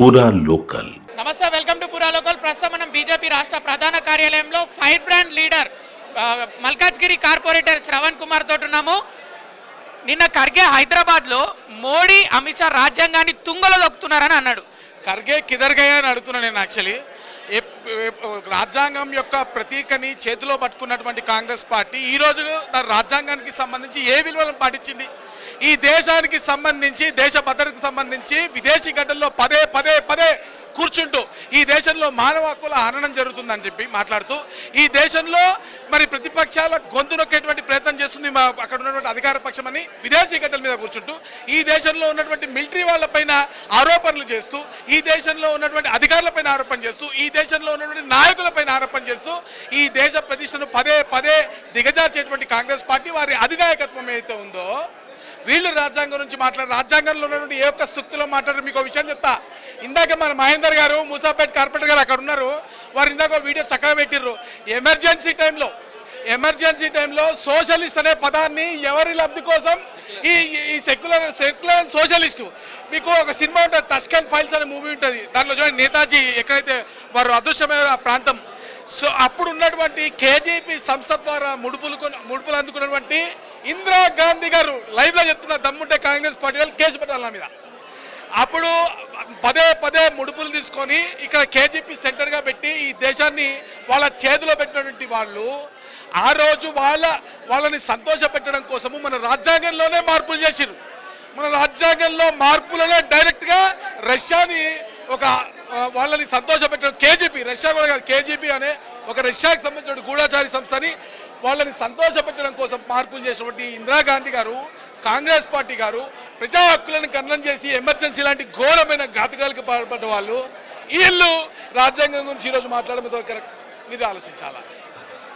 పూరా లోకల్. నమస్తే, welcome to పూరా లోకల్. ప్రస్తుతం మనం బీజేపీ రాష్ట్ర ప్రధాన కార్యాలయంలో fire brand leader Malkajgiri corporator Shravan Kumar తోటి ఉన్నాము. నిన్న ఖర్గే హైదరాబాద్లో మోడీ అమిత్ షా రాజ్యాంగాన్ని తుంగలో దొక్కుతున్నారని అన్నాడు. ఖర్గే కిదర్గయ్య అని అడుగుతున్నాను నేను. యాక్చువల్లీ రాజ్యాంగం యొక్క ప్రతీకని చేతిలో పట్టుకున్నటువంటి కాంగ్రెస్ పార్టీ ఈరోజు రాజ్యాంగానికి సంబంధించి ఏ విలువలను పాటించింది? ఈ దేశానికి సంబంధించి, దేశ భద్రతకు సంబంధించి విదేశీ గడ్డల్లో పదే పదే పదే కూర్చుంటూ ఈ దేశంలో మానవ హక్కుల హననం జరుగుతుందని చెప్పి మాట్లాడుతూ ఈ దేశంలో మరి ప్రతిపక్షాల గొంతు నొక్కేటువంటి ప్రయత్నం చేస్తుంది అక్కడ ఉన్నటువంటి అధికార పక్షం అని విదేశీ గడ్డల మీద కూర్చుంటూ ఈ దేశంలో ఉన్నటువంటి మిలిటరీ వాళ్ళపైన ఆరోపణలు చేస్తూ, ఈ దేశంలో ఉన్నటువంటి అధికారులపైన ఆరోపణ చేస్తూ, ఈ దేశంలో ఉన్నటువంటి నాయకులపైన ఆరోపణ చేస్తూ ఈ దేశ ప్రతిష్టను పదే పదే దిగజార్చేటువంటి కాంగ్రెస్ పార్టీ వారి అధినాయకత్వం ఏదైతే ఉందో, వీళ్ళు రాజ్యాంగం గురించి మాట్లాడారు. రాజ్యాంగంలో ఉన్నటువంటి ఏ ఒక్క సూక్తిలో మాట్లాడారు? మీకు ఒక విషయం చెప్తా. ఇందాక మన మహేందర్ గారు, మూసాపేట్ కార్పొరేటర్ గారు అక్కడ ఉన్నారు. వారు ఇందాక వీడియో చక్కగా పెట్టిర్రు. ఎమర్జెన్సీ టైంలో సోషలిస్ట్ అనే పదాన్ని ఎవరి లబ్ధి కోసం ఈ సెక్యులర్ సోషలిస్టు, మీకు ఒక సినిమా ఉంటుంది, తస్కన్ ఫైల్స్ అనే మూవీ ఉంటుంది. దాంట్లో చూడండి, నేతాజీ ఎక్కడైతే వారు అదృశ్యమైన ఆ ప్రాంతం, సో అప్పుడు ఉన్నటువంటి కేజీపీ సంస్థ ద్వారా ముడుపులు అందుకున్నటువంటి ఇందిరాగాంధీ గారు లైవ్లో చెప్తున్న, దమ్ముంటే కాంగ్రెస్ పార్టీ వాళ్ళు కేసు పెట్టాలి నా మీద. అప్పుడు పదే పదే ముడుపులు తీసుకొని ఇక్కడ కేజీపీ సెంటర్గా పెట్టి ఈ దేశాన్ని వాళ్ళ చేతిలో పెట్టినటువంటి వాళ్ళు ఆ రోజు వాళ్ళని సంతోష పెట్టడం కోసము మన రాజ్యాంగంలోనే మార్పులు చేసిరు. మన రాజ్యాంగంలో మార్పులనే డైరెక్ట్గా రష్యాని వాళ్ళని సంతోష పెట్టడం, కేజీపీ, రష్యా కూడా కాదు, కేజీపీ అనే ఒక రష్యాకి సంబంధించిన గూఢాచారి సంస్థని వాళ్ళని సంతోష పెట్టడం కోసం మార్పులు చేసినటువంటి ఇందిరాగాంధీ గారు, కాంగ్రెస్ పార్టీ గారు ప్రజా హక్కులను ఖండన చేసి ఎమర్జెన్సీ లాంటి ఘోరమైన ఘాతుకాలకు పాల్పడ్డ వాళ్ళు వీళ్ళు రాజ్యాంగం గురించి ఈరోజు మాట్లాడడం కరెక్ట్? మీరు ఆలోచించాలా.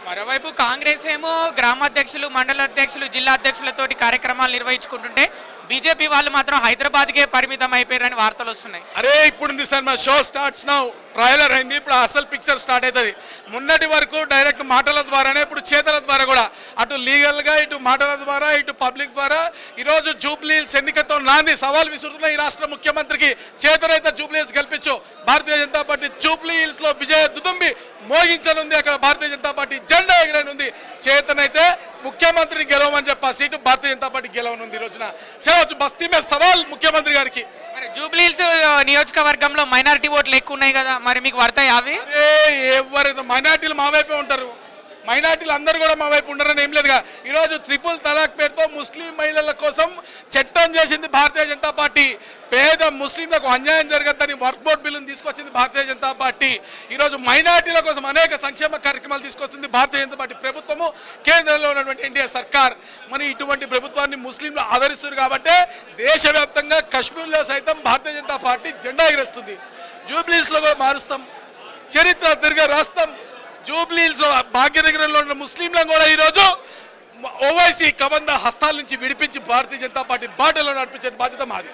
మరోవైపు కాంగ్రెస్ ఏమో గ్రామాధ్యక్షులు, మండల అధ్యక్షులు, జిల్లా అధ్యక్షులతోటి కార్యక్రమాలు నిర్వహించుకుంటుంటే బీజేపీ వాళ్ళు మాత్రం హైదరాబాద్కే పరిమితం అయిపోయారని వార్తలు వస్తున్నాయి. అరే ఇప్పుడు సార్, మా షో స్టార్ట్స్ నౌ, ట్రైలర్ అయింది, ఇప్పుడు అసలు పిక్చర్ స్టార్ట్ అవుతుంది. మొన్నటి వరకు డైరెక్ట్ మాటల ద్వారానే, ఇప్పుడు చేతల ద్వారా కూడా, అటు లీగల్గా, ఇటు మాటల ద్వారా, ఇటు పబ్లిక్ ద్వారా ఈరోజు జూబ్లీహిల్స్ ఎన్నికతో నాంది సవాల్ విసురుతున్న ఈ రాష్ట్ర ముఖ్యమంత్రికి చేతనైతే జూబ్లీహిల్స్ గెలిపించు, భారతీయ జనతా పార్టీ జూబ్లీహిల్స్లో విజయ దుదుంబి మోగించనుంది, అక్కడ భారతీయ జనతా పార్టీ జెండా ఎగరనుంది. చేతనైతే ముఖ్యమంత్రిని గెలవమని చెప్పి ఆ సీటు భారతీయ జనతా పార్టీ గెలవనుంది. ఈ రోజున చలో బస్తీ మీద సవాల్ ముఖ్యమంత్రి గారికి. మరి జూబ్లీహిల్స్ నియోజకవర్గంలో మైనారిటీ ఓట్లు ఎక్కువ ఉన్నాయి కదా, మరి మీకు పడతాయి అవి? ఎవరైతే మైనార్టీలు మా వైపే ఉంటారు, మైనార్టీలు అందరూ కూడా మా వైపు ఉండరని ఏం లేదుగా. ఈరోజు ట్రిపుల్ తలాక్ పేరుతో ముస్లిం మహిళల కోసం చట్టం చేసింది భారతీయ జనతా పార్టీ. పేద ముస్లింలకు అన్యాయం జరగద్దని వర్క్ బోర్డ్ బిల్లును తీసుకొచ్చింది భారతీయ జనతా పార్టీ. ఈరోజు మైనార్టీల కోసం అనేక సంక్షేమ కార్యక్రమాలు తీసుకొచ్చింది భారతీయ జనతా పార్టీ ప్రభుత్వము, కేంద్రంలో ఉన్నటువంటి ఎన్డీఏ సర్కార్. మరి ఇటువంటి ప్రభుత్వాన్ని ముస్లింలు ఆదరిస్తున్నారు కాబట్టి దేశవ్యాప్తంగా కశ్మీర్లో సైతం భారతీయ జనతా పార్టీ జెండా ఎగరేస్తుంది. జూబ్లీహిల్స్లో కూడా మారుస్తాం, చరిత్ర తిరిగి రాస్తాం. జూబ్లీహిల్స్ భాగ్యనగరంలో ఉన్న ముస్లింలను కూడా ఈరోజు ఓవైసీ కబంధ హస్తాల నుంచి విడిపించి భారతీయ జనతా పార్టీ బాటలో నడిపించే బాధ్యత మాది.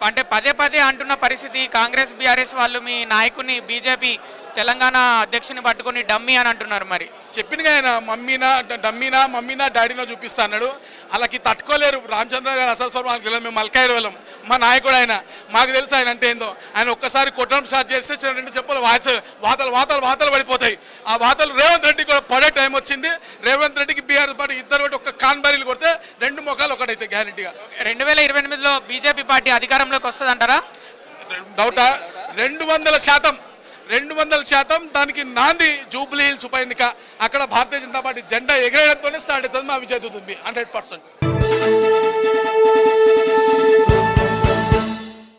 అంటే పదే పదే అంటున్న పరిస్థితి, కాంగ్రెస్ బీఆర్ఎస్ వాళ్ళు మీ నాయకుని బీజేపీ తెలంగాణ అధ్యక్షుని పట్టుకొని డమ్మీ అని అంటున్నారు. మరి చెప్పిందిగా ఆయన, మమ్మీనా డాడీనో చూపిస్తా అన్నాడు. అలాకి తట్టుకోలేరు. రామచంద్ర గారు అసలు వాళ్ళకి తెలియదు, మేము మల్కాయి వాళ్ళం, మా నాయకుడు ఆయన, మాకు తెలుసు ఆయన అంటే ఏందో. ఆయన ఒక్కసారి కొట్టడం స్టార్ట్ చేస్తే రెండు చెప్పులు వాతలు పడిపోతాయి. ఆ వాతలు రేవంత్ రెడ్డి కూడా పడే టైం వచ్చింది. రేవంత్ రెడ్డికి బీఆర్ఎస్ పార్టీ ఇద్దరు కూడా ఒక్క కాన్బారీలు కొడితే రెండు ముఖాలు ఒకటైతే గ్యారంటీగా. 2028లో బీజేపీ పార్టీ అధికారంలోకి వస్తుంది అంటారా? డౌటా? 200% దానికి నాంది జూబ్లీహిల్స్ ఉప ఎన్నిక. అక్కడ భారతీయ జనతా పార్టీ జెండా ఎగరేయడంతోనే స్టార్ట్ అవుతుంది మా విజయ దుదుంబి 100%.